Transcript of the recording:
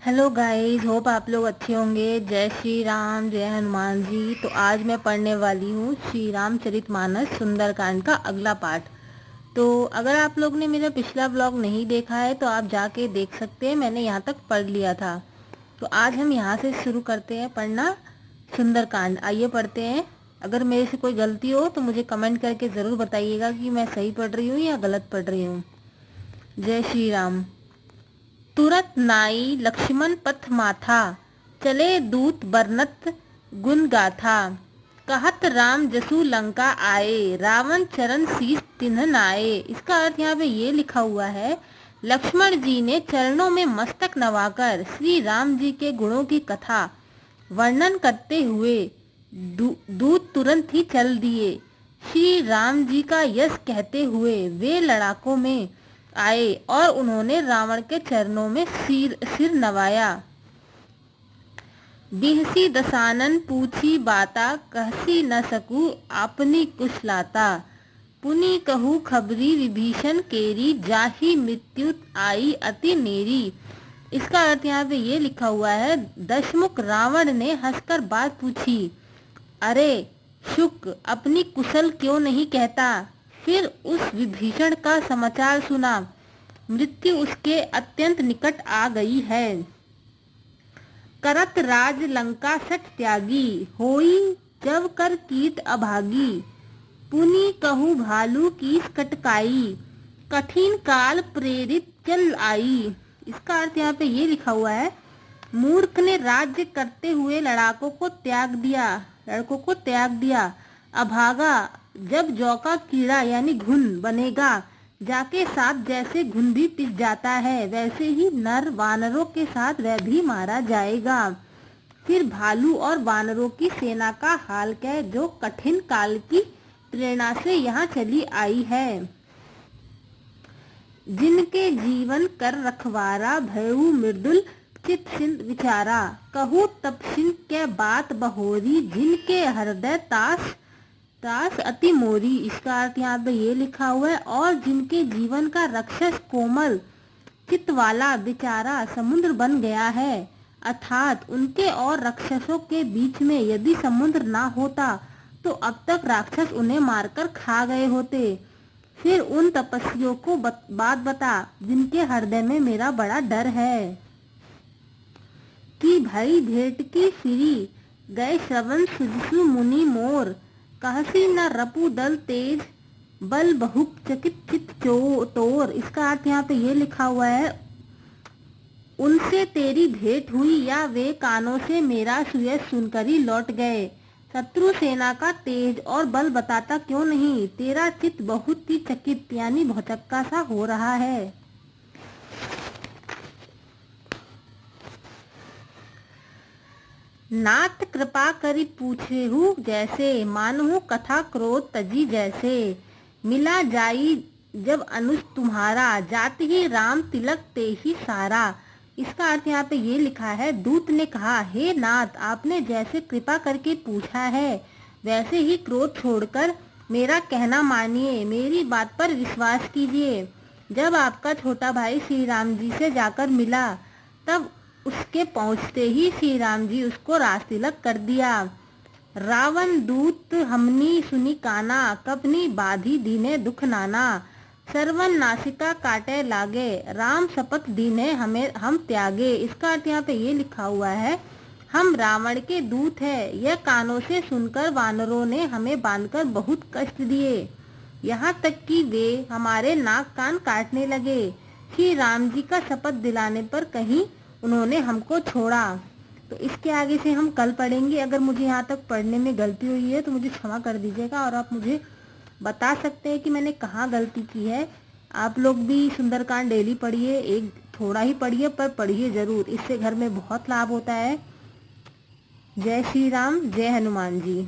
Hello guys, hope आप लोग अच्छे होंगे। जय श्री राम, जय हनुमान जी। तो आज मैं पढ़ने वाली हूँ श्री रामचरितमानस सुंदरकांड का अगला पार्ट। तो अगर आप लोग ने मेरा पिछला ब्लॉग नहीं देखा है तो आप जाके देख सकते हैं, मैंने यहाँ तक पढ़ लिया था। तो आज हम यहाँ से शुरू करते हैं पढ़ना सुंदरकांड। आइए पढ़ते हैं। अगर मेरे से कोई गलती हो तो मुझे कमेंट करके ज़रूर बताइएगा कि मैं सही पढ़ रही हूँ या गलत पढ़ रही हूँ। जय श्री राम। तुरत नाई लक्ष्मण पथ माथा, चले दूत बरनत गुण गाथा। कहत राम जसु लंका आए, रावण चरण शीस तिन्ह नाए। इसका अर्थ यहाँ पे ये लिखा हुआ है, लक्ष्मण जी ने चरणों में मस्तक नवाकर श्री राम जी के गुणों की कथा वर्णन करते हुए दूत तुरंत ही चल दिए। श्री राम जी का यश कहते हुए वे लड़ाकों में आए और उन्होंने रावण के चरणों में सिर नवाया। बिहसी दसानन पूछी बाता, कहसी न सकू अपनी कुशलाता। पुनि कहू खबरी विभीषण केरी, जाही मृत्यु आई अति नेरी। इसका अर्थ यहाँ पे ये लिखा हुआ है, दशमुख रावण ने हंसकर बात पूछी, अरे शुक अपनी कुशल क्यों नहीं कहता। फिर उस विभीषण का समाचार सुना, मृत्यु उसके अत्यंत निकट आ गई है। करत राज लंका सठ त्यागी, होई जब कर कीट अभागी। पुनि कहू भालू की कटकाई, कठिन काल प्रेरित चल आई। इसका अर्थ यहाँ पे ये लिखा हुआ है, मूर्ख ने राज्य करते हुए लड़कों को त्याग दिया। अभागा जब जौ का कीड़ा यानी घुन बनेगा, जाके सांप जैसे घुन भी पिस जाता है, वैसे ही नर वानरों के साथ वह भी मारा जाएगा। फिर भालू और वानरों की सेना का हाल क्या है, जो कठिन काल की प्रेरणा से यहाँ चली आई है। जिनके जीवन कर रखवारा, भयउ मृदुल चित सिंध विचारा। कहू तपसिन के बात बहोरी, जिनके हृदय तास अति मोरी। इसका अर्थ यहाँ पे ये लिखा हुआ है, और जिनके जीवन का रक्षस कोमल चित्त वाला बेचारा समुद्र बन गया है। अर्थात उनके और राक्षसों के बीच में यदि समुद्र ना होता तो अब तक राक्षस उन्हें मारकर खा गए होते। फिर उन तपस्वियों को बात बता, जिनके हृदय में मेरा बड़ा डर है। कि भाई भेंट की सिरी, गए श्रवण सुजसु मुनि मोर। कहसी न रपु दल तेज, बल बहुक चकित चित तोर। इसका अर्थ यहाँ पे ये लिखा हुआ है, उनसे तेरी भेंट हुई या वे कानों से मेरा सुयश सुनकर ही लौट गए। शत्रु सेना का तेज और बल बताता क्यों नहीं, तेरा चित्त बहुत ही चकित यानी भौचक्का सा हो रहा है। नाथ कृपा करी पूछेहु जैसे, मानहु कथा क्रोध तजी जैसे। मिला जाई जब अनुज तुम्हारा, जात ही राम तिलक ते ही सारा। इसका अर्थ यहाँ पे ये लिखा है, दूत ने कहा, हे नाथ आपने जैसे कृपा करके पूछा है वैसे ही क्रोध छोड़कर मेरा कहना मानिए, मेरी बात पर विश्वास कीजिए। जब आपका छोटा भाई श्री राम जी से जाकर मिला, तब उसके पहुँचते ही श्री राम जी उसको रास तिलक कर दिया। रावण दूत हमनी सुनी काना, कपनी बाधी दीने दुख नाना। सर्वन नासिका काटे लागे, राम शपथ दीने हम त्यागे। इसका अर्थ यहाँ पे ये लिखा हुआ है, हम रावण के दूत हैं, यह कानों से सुनकर वानरों ने हमें बांधकर बहुत कष्ट दिए, यहाँ तक कि वे हमारे नाक कान काटने लगे। श्री राम जी का शपथ दिलाने पर कहीं उन्होंने हमको छोड़ा। तो इसके आगे से हम कल पढ़ेंगे। अगर मुझे यहाँ तक पढ़ने में गलती हुई है तो मुझे क्षमा कर दीजिएगा, और आप मुझे बता सकते हैं कि मैंने कहाँ गलती की है। आप लोग भी सुंदरकांड डेली पढ़िए, एक थोड़ा ही पढ़िए पर पढ़िए ज़रूर, इससे घर में बहुत लाभ होता है। जय श्री राम, जय हनुमान जी।